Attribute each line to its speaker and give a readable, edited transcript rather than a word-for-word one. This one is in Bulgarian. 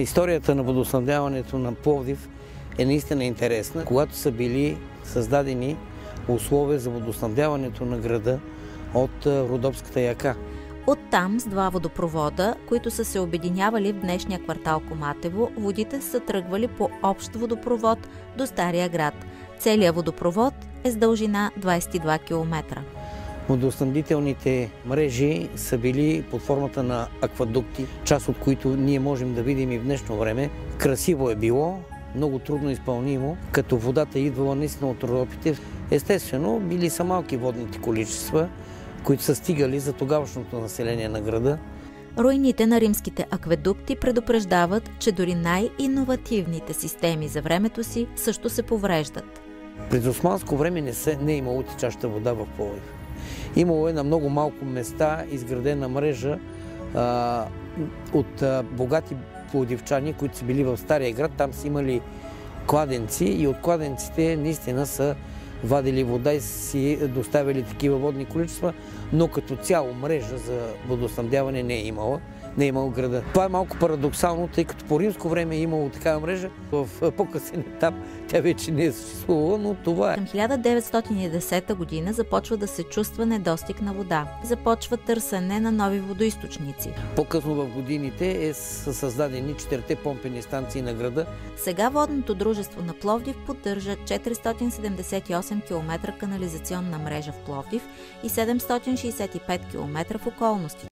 Speaker 1: Историята на водоснабдяването на Пловдив е наистина интересна. Когато са били създадени условия за водоснабдяването на града от Родопската яка.
Speaker 2: Оттам с два водопровода, които са се обединявали в днешния квартал Коматево, водите са тръгвали по общ водопровод до Стария град. Целият водопровод е с дължина 22 км.
Speaker 1: Водоснабдителните мрежи са били под формата на аквадукти, част от които ние можем да видим и в днешно време. Красиво е било, много трудно изпълнимо, като водата идвала наистина от Родопите. Естествено, били са малки водните количества, които са стигали за тогавашното население на града.
Speaker 2: Руините на римските акведукти предупреждават, че дори най-иновативните системи за времето си също се повреждат.
Speaker 1: През османско време не е имало течаща вода в Пловдив. Имало е на много малко места изградена мрежа от богати пловдивчани, които са били в Стария град. Там са имали кладенци и от кладенците наистина са вадили вода и си доставили такива водни количества, но като цяло мрежа за водоснабдяване не е имало града. Това е малко парадоксално, тъй като по римско време е имало такава мрежа. В по-късен етап тя вече не е съществувала, но това е.
Speaker 2: Към 1910 година започва да се чувства недостиг на вода. Започва търсене на нови водоизточници.
Speaker 1: По-късно в годините са създадени 4-те помпени станции на града.
Speaker 2: Сега водното дружество на Пловдив поддържа 478 км канализационна мрежа в Пловдив и 765 км в околности.